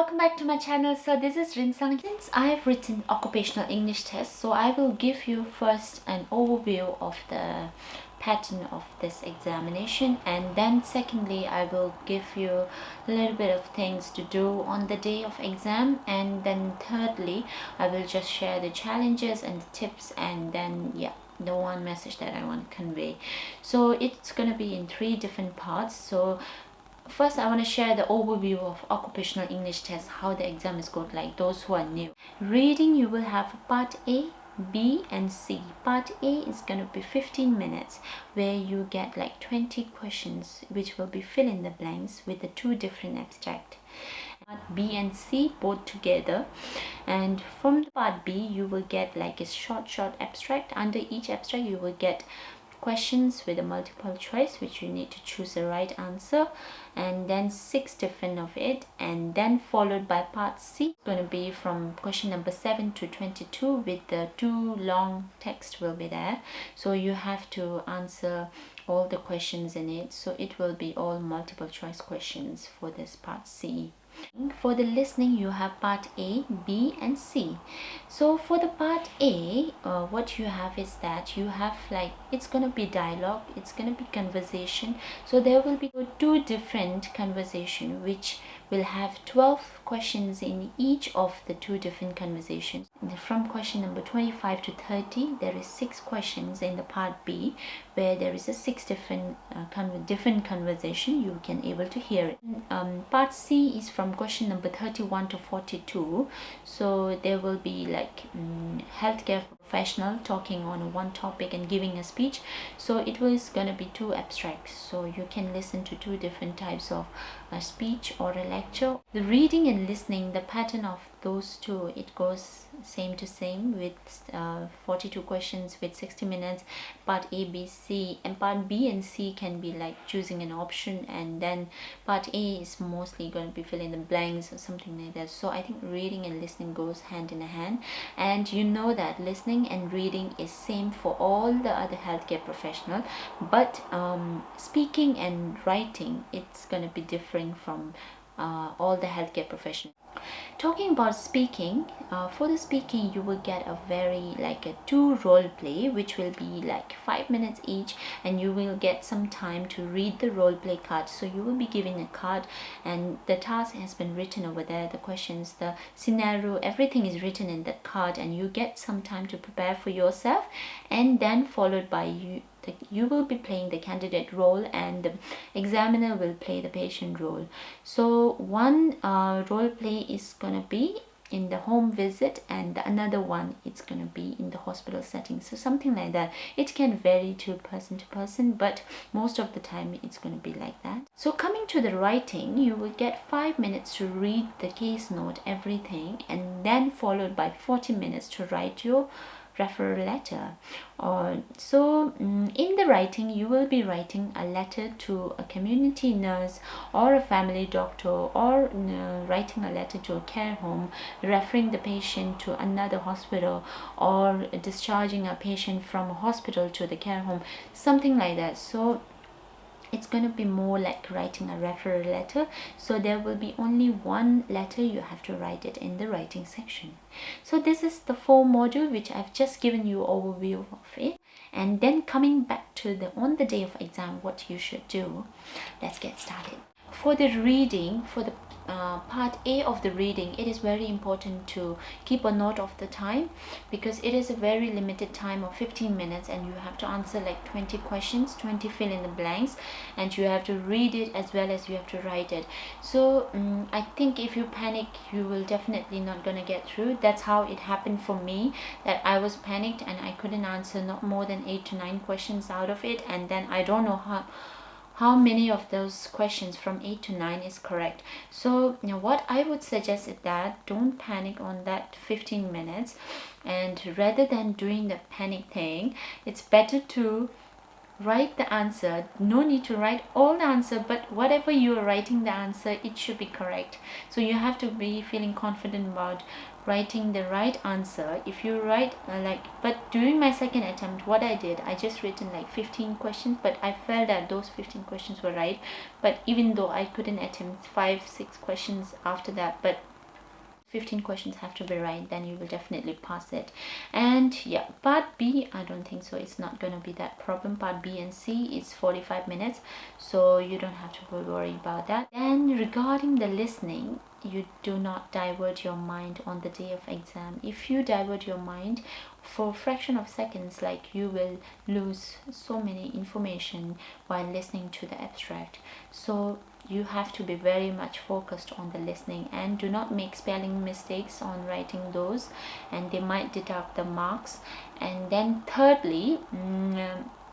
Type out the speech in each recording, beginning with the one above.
welcome back to my channel. So this is Rinsang. Since I have written occupational English test, so I will give you first an overview of the pattern of this examination, and then secondly I will give you a little bit of things to do on the day of exam, and then thirdly I will just share the challenges and the tips, and then the one message that I want to convey. So it's gonna be in 3 different parts. So first, I want to share the overview of occupational English test, how the exam is going, like those who are new. Reading, you will have part A, B and C. Part A is going to be 15 minutes where you get like 20 questions which will be fill in the blanks with the 2 different abstract. Part B and C both together, and from part B you will get like a short abstract. Under each abstract you will get questions with a multiple choice which you need to choose the right answer, and then 6 different of it, and then followed by part C. It's going to be from question number 7 to 22 with the 2 long text will be there, so you have to answer all the questions in it. So it will be all multiple choice questions for this part C. For the listening, you have part A, B and C. So for the part A, what you have is that you have like, it's gonna be dialogue, it's gonna be conversation. So there will be 2 different conversation which will have 12 questions in each of the 2 different conversations. From question number 25 to 30, there is 6 questions in the part B where there is a 6 different conversation. You can able to hear it. Part C is from question number 31 to 42. So there will be like healthcare professional talking on one topic and giving a speech. So it was gonna be 2 abstracts, so you can listen to 2 different types of a speech or a lecture. The reading and listening, the pattern of those 2, it goes same to same with 42 questions with 60 minutes. Part A, B, C, and part B and C can be like choosing an option, and then part A is mostly going to be filling the blanks or something like that. So I think reading and listening goes hand in hand, and you know that listening and reading is same for all the other healthcare professional, but speaking and writing, it's going to be different from all the healthcare professionals. Talking about speaking, for the speaking you will get a very like a 2 role play which will be like 5 minutes each, and you will get some time to read the role play card. So you will be given a card and the task has been written over there, the questions, the scenario, everything is written in that card, and you get some time to prepare for yourself, and then followed by you will be playing the candidate role and the examiner will play the patient role. So one role play is gonna be in the home visit, and another one it's gonna be in the hospital setting. So something like that. It can vary to person, but most of the time it's gonna be like that. So coming to the writing, you will get 5 minutes to read the case note, everything, and then followed by 40 minutes to write your referral letter. In the writing, you will be writing a letter to a community nurse or a family doctor, or writing a letter to a care home, referring the patient to another hospital, or discharging a patient from a hospital to the care home, something like that. So it's going to be more like writing a referral letter. So there will be only one letter, you have to write it in the writing section. So this is the 4 module which I've just given you overview of it. And then coming back to the on the day of exam, what you should do. Let's get started. For the reading, for the part A of the reading, it is very important to keep a note of the time, because it is a very limited time of 15 minutes and you have to answer like 20 questions, 20 fill in the blanks, and you have to read it as well as you have to write it. So I think if you panic, you will definitely not gonna get through. That's how it happened for me, that I was panicked and I couldn't answer not more than 8 to 9 questions out of it, and then I don't know how many of those questions from 8 to 9 is correct. So what I would suggest is that don't panic on that 15 minutes, and rather than doing the panic thing, it's better to write the answer. No need to write all the answer, but whatever you are writing the answer, it should be correct. So you have to be feeling confident about writing the right answer. If you write but during my second attempt, what I did, I just written like 15 questions, but I felt that those 15 questions were right. But even though I couldn't attempt 5-6 questions after that, but 15 questions have to be right, then you will definitely pass it. And yeah, part B, I don't think so, it's not going to be that problem. Part B and C is 45 minutes, so you don't have to worry about that. Then regarding the listening, you do not divert your mind on the day of exam. If you divert your mind for a fraction of seconds, like, you will lose so many information while listening to the abstract. So you have to be very much focused on the listening, and do not make spelling mistakes on writing those, and they might deduct the marks. And then thirdly,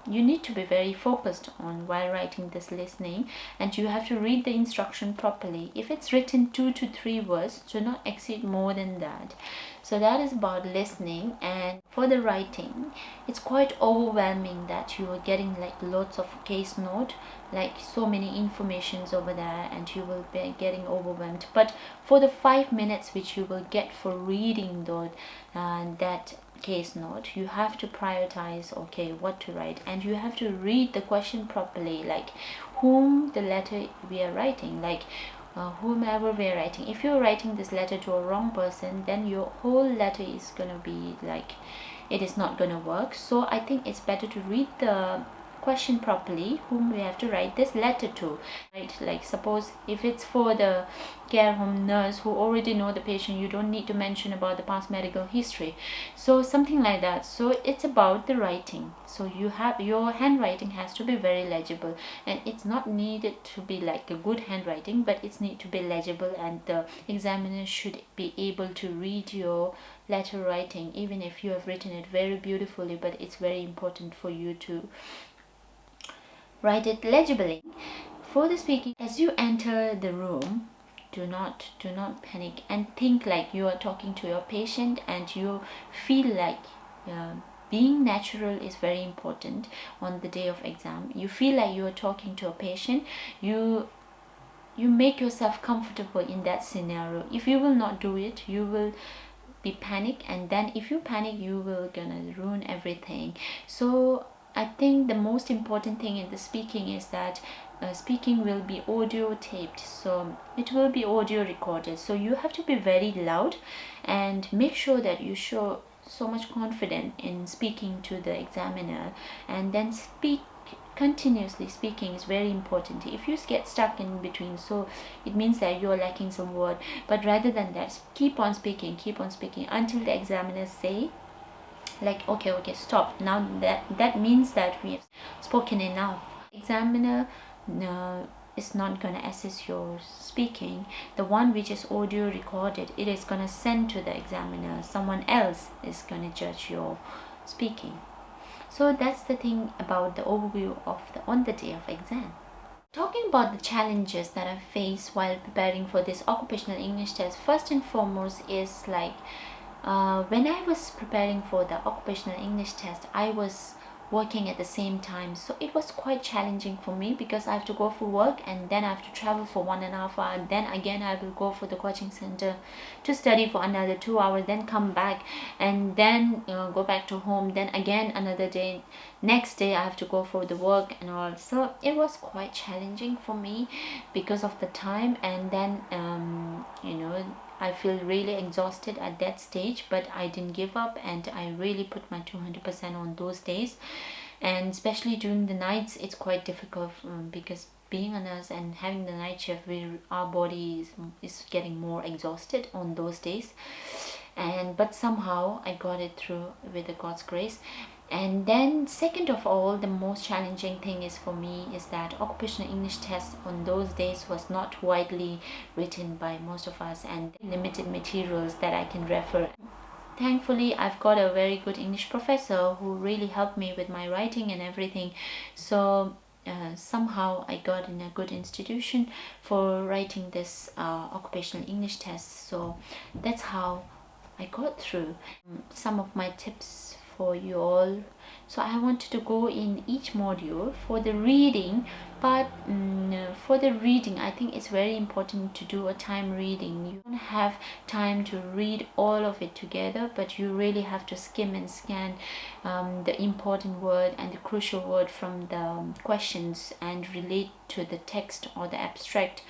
you need to be very focused on while writing this listening, and you have to read the instruction properly. If it's written 2 to 3 words, do not exceed more than that. So that is about listening. And for the writing, it's quite overwhelming that you are getting like lots of case note, like so many informations over there, and you will be getting overwhelmed. But for the 5 minutes which you will get for reading that case note, you have to prioritize, okay, what to write, and you have to read the question properly, like whom the letter we are writing, like whomever we are writing. If you're writing this letter to a wrong person, then your whole letter is gonna be like, it is not gonna work. So I think it's better to read the question properly, whom we have to write this letter to, right? Like, suppose if it's for the care home nurse who already know the patient, you don't need to mention about the past medical history, so something like that. So it's about the writing. So you have, your handwriting has to be very legible, and it's not needed to be like a good handwriting, but it's need to be legible, and the examiner should be able to read your letter writing, even if you have written it very beautifully. But it's very important for you to write it legibly. For the speaking, as you enter the room, do not panic, and think like you are talking to your patient, and you feel like being natural is very important on the day of exam. You feel like you are talking to a patient. You make yourself comfortable in that scenario. If you will not do it, you will be panic, and then if you panic, you will gonna ruin everything. So I think the most important thing in the speaking is that speaking will be audio taped, so it will be audio recorded. So you have to be very loud, and make sure that you show so much confidence in speaking to the examiner, and then speak continuously. Speaking is very important. If you get stuck in between, so it means that you're lacking some word. But rather than that, keep on speaking until the examiners say like, okay, stop. Now that means that we have spoken enough. Examiner is not going to assess your speaking. The one which is audio recorded, it is going to send to the examiner. Someone else is going to judge your speaking. So that's the thing about the overview of on the day of exam. Talking about the challenges that I faced while preparing for this occupational English test, first and foremost is like, when I was preparing for the occupational English test, I was working at the same time, so it was quite challenging for me, because I have to go for work, and then I have to travel for 1.5 hours, and then again I will go for the coaching center to study for another 2 hours, then come back, and then go back to home, then again another day, next day I have to go for the work and all. So it was quite challenging for me because of the time, and then I feel really exhausted at that stage, but I didn't give up, and I really put my 200% on those days. And especially during the nights, it's quite difficult, because being a nurse and having the night shift, our body is getting more exhausted on those days. But somehow I got it through with the God's grace. And then second of all, the most challenging thing is for me is that occupational English test on those days was not widely written by most of us, and limited materials that I can refer. Thankfully, I've got a very good English professor who really helped me with my writing and everything. So somehow I got in a good institution for writing this occupational English test. So that's how I got through. Some of my tips for you all. So I wanted to go in each module for the reading, but for the reading, I think it's very important to do a time reading. You don't have time to read all of it together, but you really have to skim and scan the important word and the crucial word from the questions, and relate to the text or the abstract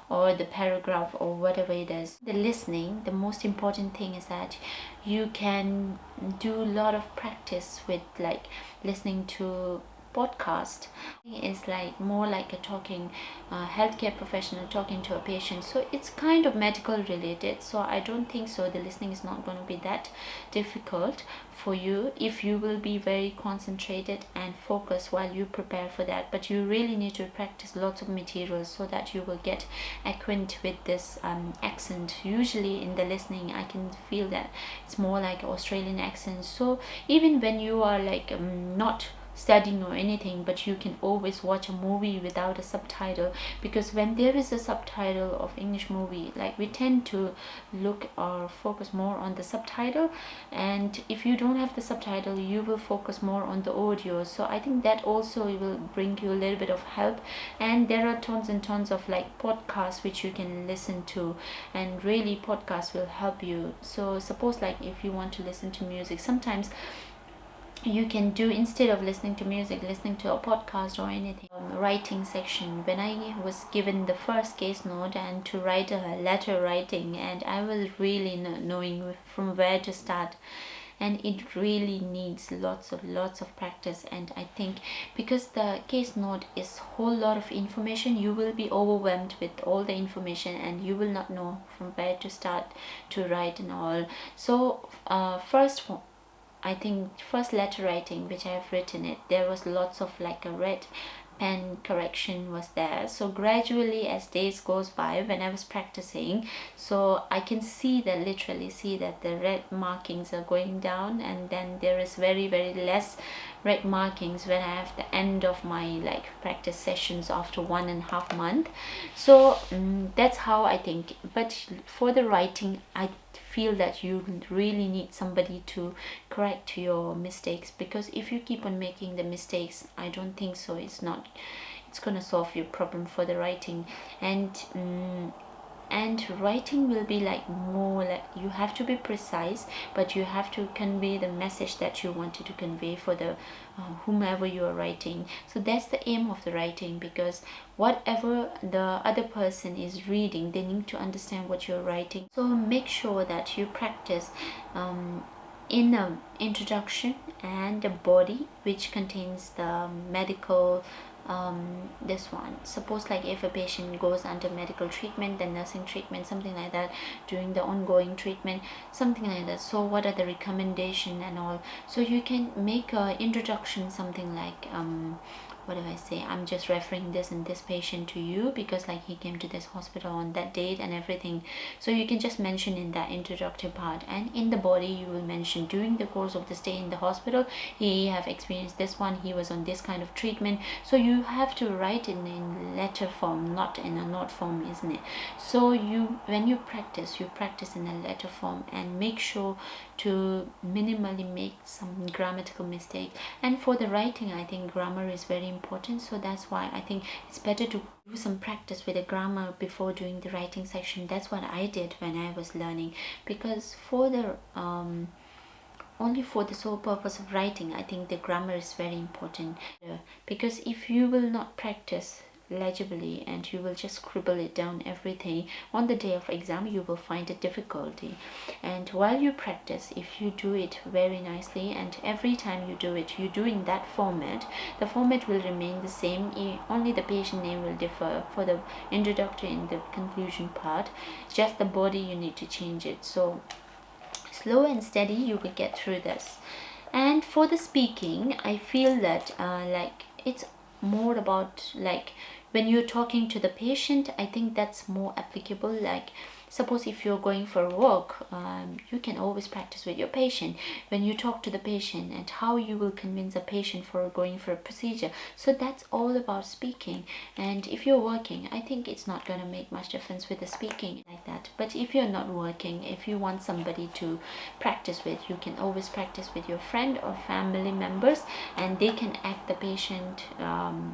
or the paragraph or whatever it is. The listening, the most important thing is that you can do a lot of practice with like listening to podcast. Is like more like a talking healthcare professional talking to a patient, so it's kind of medical related, so I don't think so the listening is not going to be that difficult for you if you will be very concentrated and focused while you prepare for that. But you really need to practice lots of materials so that you will get acquainted with this accent. Usually in the listening I can feel that it's more like Australian accent, so even when you are like not studying or anything, but you can always watch a movie without a subtitle, because when there is a subtitle of English movie, like we tend to look or focus more on the subtitle, and if you don't have the subtitle you will focus more on the audio. So I think that also will bring you a little bit of help. And there are tons and tons of like podcasts which you can listen to, and really podcasts will help you. So suppose like if you want to listen to music, sometimes you can do, instead of listening to music, listening to a podcast or anything. Writing section, when I was given the first case note and to write a letter writing, and I was really not knowing from where to start, and it really needs lots of practice. And I think because the case note is whole lot of information, you will be overwhelmed with all the information and you will not know from where to start to write and all. So I think first letter writing which I have written it, there was lots of like a red pen correction was there. So gradually as days goes by, when I was practicing, so I can see that, literally see that the red markings are going down, and then there is very less red markings when I have the end of my like practice sessions after 1.5 months. So that's how I think. But for the writing, I feel that you really need somebody to correct your mistakes, because if you keep on making the mistakes, I don't think so it's gonna solve your problem for the writing. And writing will be like more like you have to be precise, but you have to convey the message that you wanted to convey for the whomever you are writing. So that's the aim of the writing, because whatever the other person is reading, they need to understand what you're writing. So make sure that you practice in a introduction and a body which contains the medical this one. Suppose like if a patient goes under medical treatment, then nursing treatment, something like that, during the ongoing treatment, something like that. So what are the recommendation and all. So you can make a introduction, something like what do I say, I'm just referring this and this patient to you because like he came to this hospital on that date and everything. So you can just mention in that introductory part, and in the body you will mention during the course of the stay in the hospital he have experienced this one, he was on this kind of treatment. So you have to write it in letter form, not in a note form, isn't it? So when you practice in a letter form, and make sure to minimally make some grammatical mistake. And for the writing, I think grammar is very important, so that's why I think it's better to do some practice with the grammar before doing the writing section. That's what I did when I was learning, because for the only for the sole purpose of writing, I think the grammar is very important, because if you will not practice legibly and you will just scribble it down everything, on the day of exam you will find a difficulty. And while you practice, if you do it very nicely, and every time you do it, you do in that format, the format will remain the same, only the patient name will differ for the introductory and the conclusion part, just the body you need to change it. So slow and steady you will get through this. And for the speaking, I feel that like it's more about like when you're talking to the patient, I think that's more applicable. Like suppose if you're going for a walk, you can always practice with your patient when you talk to the patient, and how you will convince a patient for going for a procedure. So that's all about speaking. And if you're working, I think it's not going to make much difference with the speaking like that. But if you're not working, if you want somebody to practice with, you can always practice with your friend or family members, and they can act the patient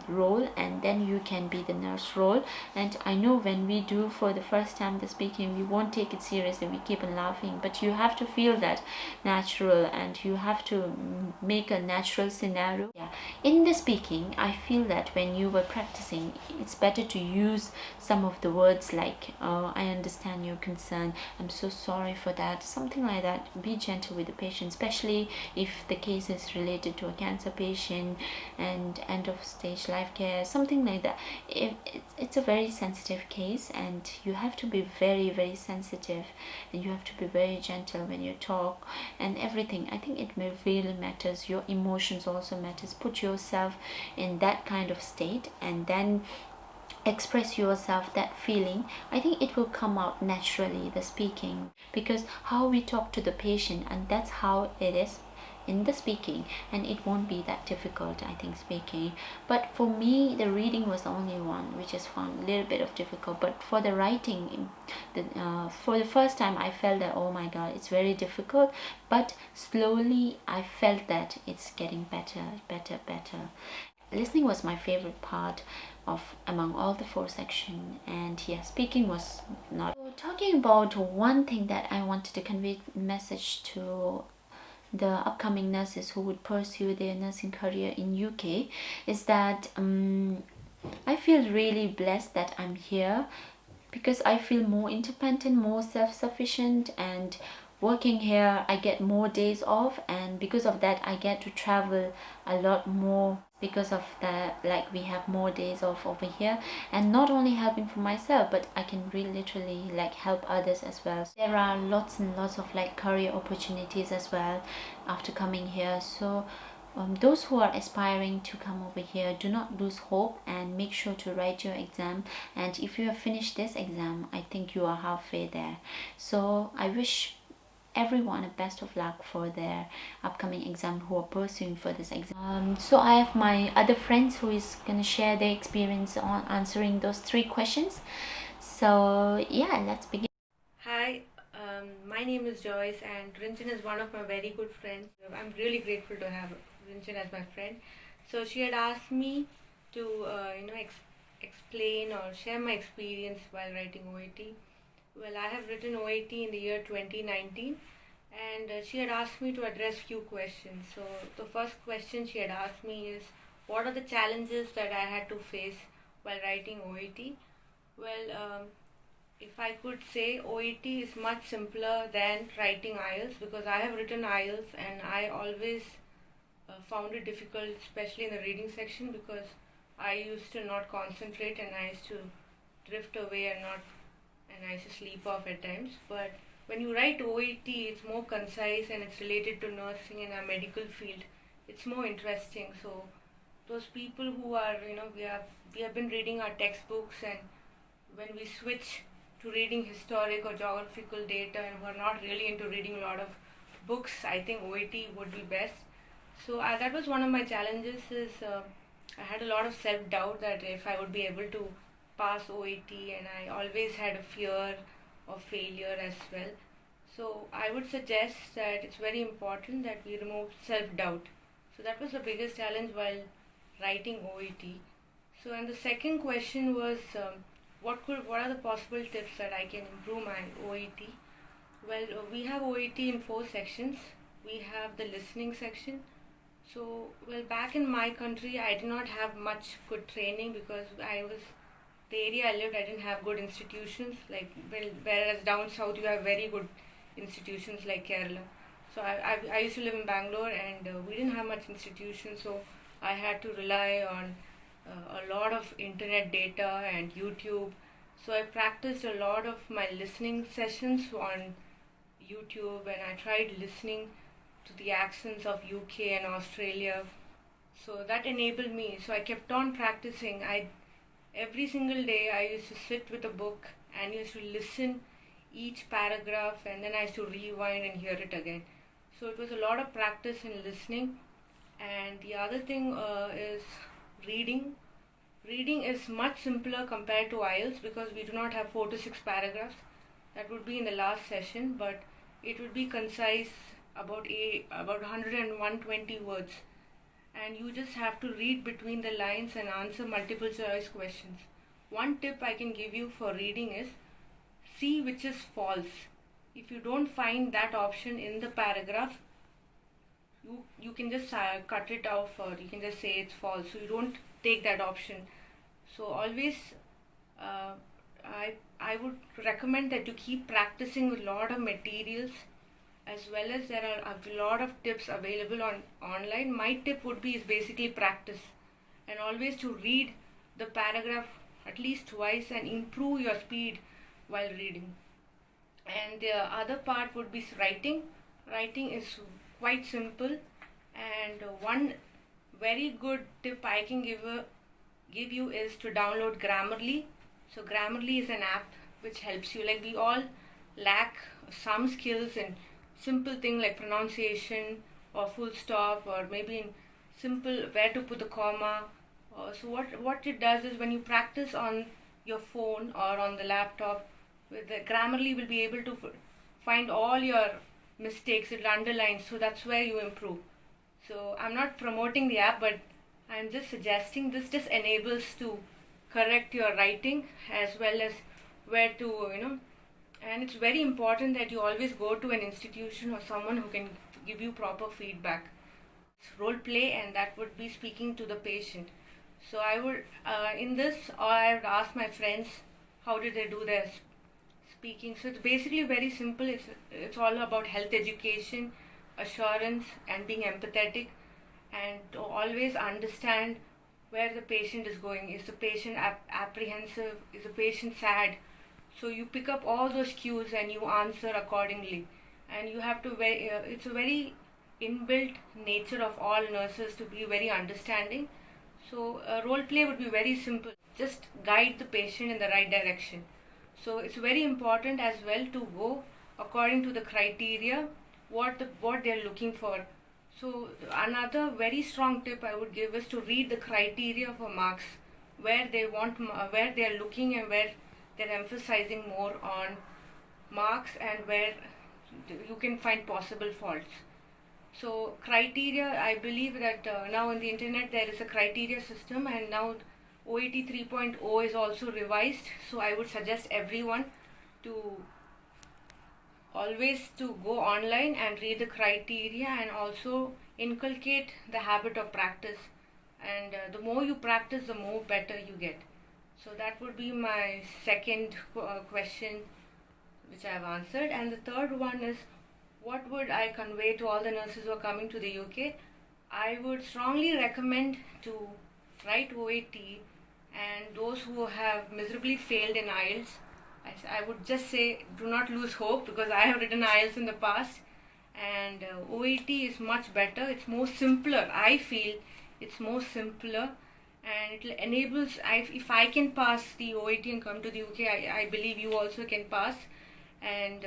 role, and then you can be the nurse role. And I know when we do for the first time the speaking speaking, we won't take it seriously, we keep on laughing, but you have to feel that natural, and you have to make a natural scenario. Yeah, in the speaking, I feel that when you were practicing, it's better to use some of the words like, oh, I understand your concern, I'm so sorry for that, something like that. Be gentle with the patient, especially if the case is related to a cancer patient and end of stage life care, something like that. It's a very sensitive case, and you have to be very, very sensitive, and you have to be very gentle when you talk and everything. I think it really matters. Your emotions also matters. Put yourself in that kind of state and then express yourself, that feeling. I think it will come out naturally, the speaking, because how we talk to the patient, and that's how it is in the speaking, and it won't be that difficult, I think, speaking. But for me, the reading was the only one which is found a little bit of difficult. But for the writing, for the first time I felt that, oh my god, it's very difficult, but slowly I felt that it's getting better, better. Listening was my favorite part of among all the 4 sections, and yeah, speaking was not. So, talking about one thing that I wanted to convey message to the upcoming nurses who would pursue their nursing career in UK is that I feel really blessed that I'm here, because I feel more independent, more self-sufficient, and working here I get more days off, and because of that I get to travel a lot more. Because of that, like, we have more days off over here, and not only helping for myself, but I can really literally like help others as well. There are lots and lots of like career opportunities as well after coming here. So those who are aspiring to come over here, do not lose hope and make sure to write your exam. And if you have finished this exam, I think you are halfway there. So I wish everyone a best of luck for their upcoming exam who are pursuing for this exam. So I have my other friends who is going to share their experience on answering those 3 questions. So yeah, let's begin. Hi, my name is Joyce, and Rinsang is one of my very good friends. I'm really grateful to have Rinsang as my friend. So she had asked me to, explain or share my experience while writing OET. Well, I have written OET in the year 2019, and she had asked me to address few questions. So the first question she had asked me is, what are the challenges that I had to face while writing OET? Well, if I could say, OET is much simpler than writing IELTS, because I have written IELTS and I always found it difficult, especially in the reading section, because I used to not concentrate and I used to drift away and I used to sleep off at times. But when you write OET, it's more concise and it's related to nursing in a medical field. It's more interesting. So those people who are, we have been reading our textbooks, and when we switch to reading historic or geographical data and who are not really into reading a lot of books, I think OET would be best. So that was one of my challenges. I had a lot of self-doubt that if I would be able to pass OET, and I always had a fear of failure as well. So I would suggest that it's very important that we remove self-doubt. So that was the biggest challenge while writing OET. So, and the second question was, what are the possible tips that I can improve my OET? Well, we have OET in 4 sections. We have the listening section. So, well, back in my country, I did not have much good training, because the area I lived, I didn't have good institutions. Like, well, whereas down south you have very good institutions like Kerala. So I used to live in Bangalore, and we didn't have much institutions. So I had to rely on a lot of internet data and YouTube. So I practiced a lot of my listening sessions on YouTube, and I tried listening to the accents of UK and Australia. So that enabled me. So I kept on practicing. Every single day I used to sit with a book and used to listen each paragraph, and then I used to rewind and hear it again. So it was a lot of practice in listening. And the other thing is reading. Reading is much simpler compared to IELTS, because we do not have 4 to 6 paragraphs. That would be in the last session, but it would be concise, about 100 and 120 words. And you just have to read between the lines and answer multiple choice questions. One tip I can give you for reading is, see which is false. If you don't find that option in the paragraph, you can just cut it off, or you can just say it's false. So you don't take that option. So always I would recommend that you keep practicing with a lot of materials, as well as there are a lot of tips available online. My tip would be is basically practice, and always to read the paragraph at least twice and improve your speed while reading. And the other part would be writing. Writing is quite simple, and one very good tip I can give you is to download Grammarly. So Grammarly is an app which helps you. Like, we all lack some skills in simple thing like pronunciation or full stop, or maybe in simple where to put the comma. So what it does is, when you practice on your phone or on the laptop, with the Grammarly will be able to find all your mistakes, it underlines, so that's where you improve. So I'm not promoting the app, but I'm just suggesting this just enables to correct your writing, as well as where to, and it's very important that you always go to an institution or someone who can give you proper feedback. It's role play, and that would be speaking to the patient. So I would, in this, I would ask my friends how did they do their speaking. So it's basically very simple. It's all about health education, assurance, and being empathetic, and to always understand where the patient is going. Is the patient apprehensive? Is the patient sad? So you pick up all those cues and you answer accordingly. And you have to it's a very inbuilt nature of all nurses to be very understanding. So role play would be very simple. Just guide the patient in the right direction. So it's very important as well to go according to the criteria, what they're looking for. So another very strong tip I would give is to read the criteria for marks, where they're looking, and where they're emphasizing more on marks, and where you can find possible faults. So criteria, I believe that now on the internet there is a criteria system, and now OET 3.0 is also revised. So I would suggest everyone to always to go online and read the criteria, and also inculcate the habit of practice. And the more you practice, the more better you get. So that would be my second question, which I have answered. And the third one is, what would I convey to all the nurses who are coming to the UK? I would strongly recommend to write OET, and those who have miserably failed in IELTS, I would just say do not lose hope, because I have written IELTS in the past, and OET is much better. It's more simpler. I feel it's more simpler, and it enables, if I can pass the OET and come to the UK, I believe you also can pass. And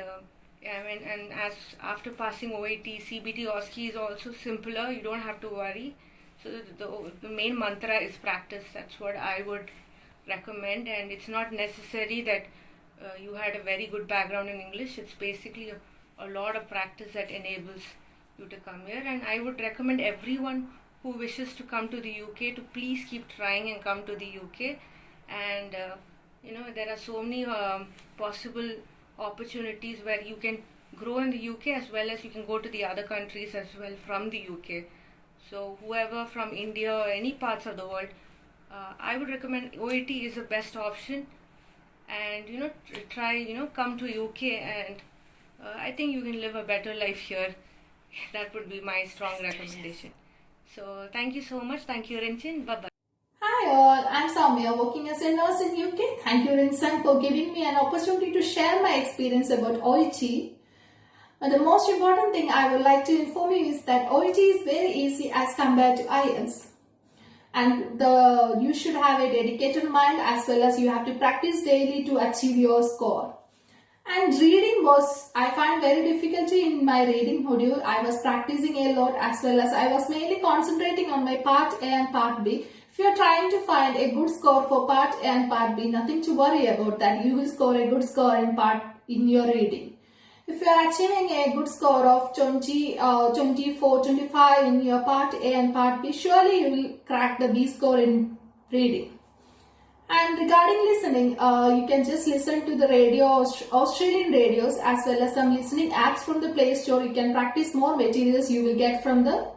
and as after passing OET, CBT OSCE is also simpler. You don't have to worry. So the main mantra is practice. That's what I would recommend. And it's not necessary that you had a very good background in English. It's basically a lot of practice that enables you to come here. And I would recommend everyone who wishes to come to the UK to please keep trying and come to the UK. And there are so many possible opportunities where you can grow in the UK, as well as you can go to the other countries as well from the UK. So whoever from India or any parts of the world, I would recommend OET is the best option. And try come to UK, and I think you can live a better life here. That would be my strong recommendation. So thank you so much. Thank you, Rinsang. Bye bye. Hi all, I'm Soumya, working as a nurse in UK. Thank you, Rinsang, for giving me an opportunity to share my experience about OET. And the most important thing I would like to inform you is that OET is very easy as compared to IELTS. And you should have a dedicated mind, as well as you have to practice daily to achieve your score. And reading I find very difficulty in my reading module. I was practicing a lot, as well as I was mainly concentrating on my part A and part B. If you are trying to find a good score for part A and part B, nothing to worry about that. You will score a good score in your reading. If you are achieving a good score of 20, 24, 25 in your part A and part B, surely you will crack the B score in reading. And regarding listening, you can just listen to the radio, Australian radios, as well as some listening apps from the Play Store. You can practice more materials you will get from the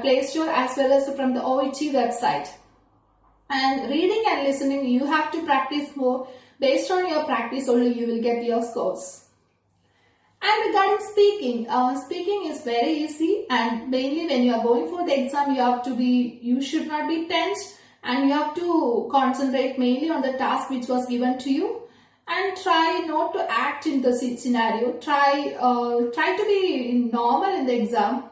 Play Store as well as from the OET website. And reading and listening, you have to practice more. Based on your practice only, you will get your scores. And regarding speaking, speaking is very easy, and mainly when you are going for the exam, you should not be tense, and you have to concentrate mainly on the task which was given to you, and try not to act in the scenario. Try to be normal in the exam.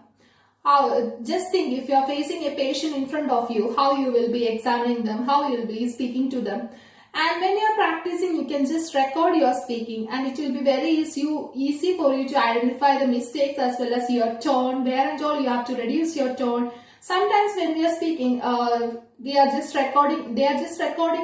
Just think, if you are facing a patient in front of you, how you will be examining them, how you will be speaking to them. And when you are practicing, you can just record your speaking, and it will be very easy for you to identify the mistakes as well as your tone. Where and all you have to reduce your tone. Sometimes when we are speaking, they are just recording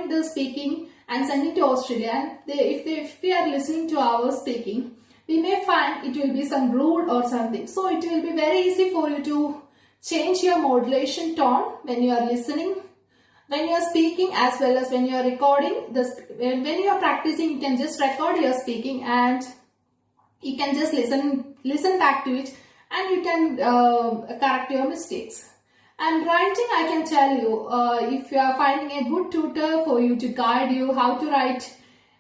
the speaking and sending to Australia. And if we are listening to our speaking, we may find it will be some rude or something. So it will be very easy for you to change your modulation tone when you are listening, when you are speaking, as well as when you are recording. When you are practicing, you can just record your speaking and you can just listen back to it, and you can correct your mistakes. And writing, I can tell you, if you are finding a good tutor for you to guide you how to write,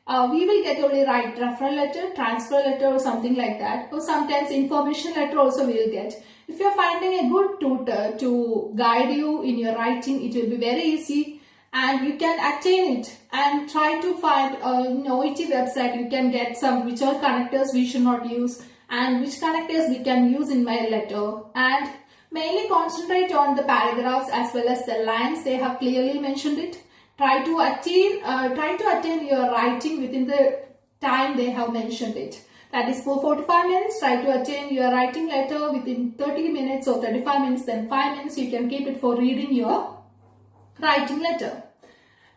we will get only write referral letter, transfer letter or something like that, or sometimes information letter also we will get. If you are finding a good tutor to guide you in your writing, it will be very easy and you can attain it. And try to find in OET website, you can get some which all connectors we should not use and which connectors we can use in my letter. And mainly concentrate on the paragraphs as well as the lines, they have clearly mentioned it. Try to attain your writing within the time they have mentioned it. That is for 45 minutes. Try to attain your writing letter within 30 minutes or 35 minutes. Then 5 minutes you can keep it for reading your writing letter.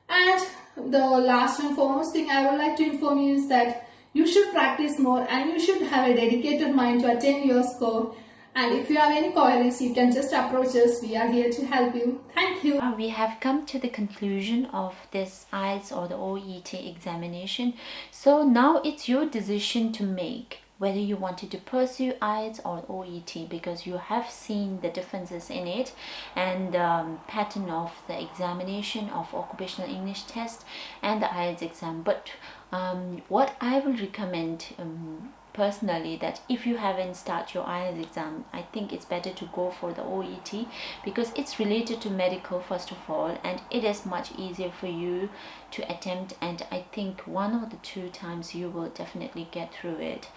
And the last and foremost thing I would like to inform you is that you should practice more and you should have a dedicated mind to attain your score. And if you have any queries, you can just approach us. We are here to help you. Thank you. We have come to the conclusion of this IELTS or the OET examination. So now it's your decision to make whether you wanted to pursue IELTS or OET, because you have seen the differences in it and the pattern of the examination of occupational English test and the IELTS exam. But what I will recommend personally, that if you haven't started your IELTS exam, I think it's better to go for the OET, because it's related to medical first of all, and it is much easier for you to attempt, and I think 1 or 2 times you will definitely get through it.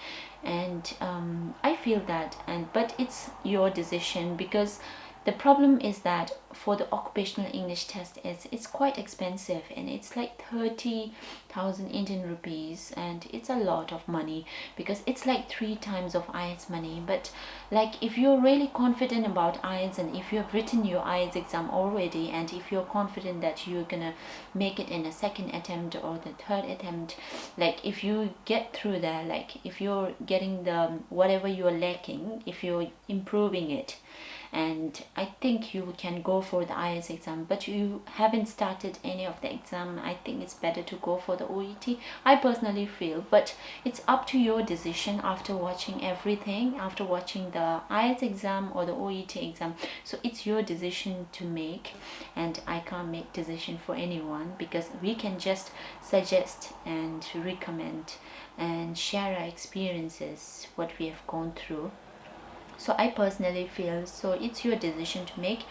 And I feel that, but it's your decision, because the problem is that for the occupational English test, it's quite expensive, and it's like 30,000 Indian rupees, and it's a lot of money because it's like 3 times of IELTS money. But like, if you're really confident about IELTS, and if you have written your IELTS exam already, and if you're confident that you're gonna make it in a 2nd attempt or the 3rd attempt, like if you get through that, like if you're getting the whatever you're lacking, if you're improving it, and I think you can go for the IELTS exam, but you haven't started any of the exam, I think it's better to go for the OET, I personally feel. But it's up to your decision after watching everything, after watching the IELTS exam or the OET exam. So it's your decision to make, and I can't make decision for anyone, because we can just suggest and recommend and share our experiences, what we have gone through. So I personally feel, so it's your decision to make.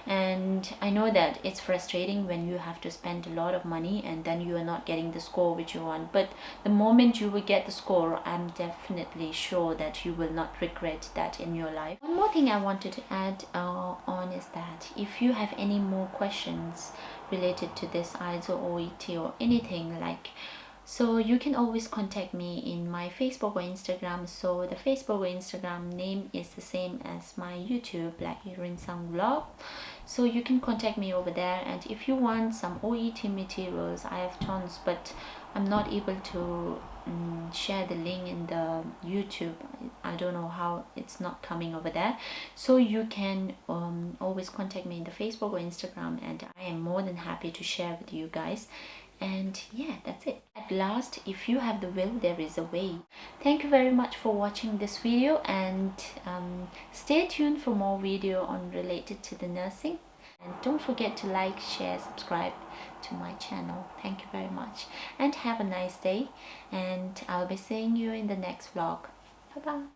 And I know that it's frustrating when you have to spend a lot of money and then you are not getting the score which you want, but the moment you will get the score, I'm definitely sure that you will not regret that in your life. One more thing I wanted to add on is that if you have any more questions related to this IELTS or OET or anything, like, so you can always contact me in my Facebook or Instagram. So the Facebook or Instagram name is the same as my YouTube, like Rinsang vlog. So you can contact me over there. And if you want some OET materials, I have tons, but I'm not able to share the link in the YouTube. I don't know how it's not coming over there, so you can always contact me in the Facebook or Instagram, and I am more than happy to share with you guys. And yeah, that's it. At last, if you have the will, there is a way. Thank you very much for watching this video, and stay tuned for more video on related to the nursing. And don't forget to like, share, subscribe to my channel. Thank you very much, and have a nice day, and I'll be seeing you in the next vlog. Bye bye.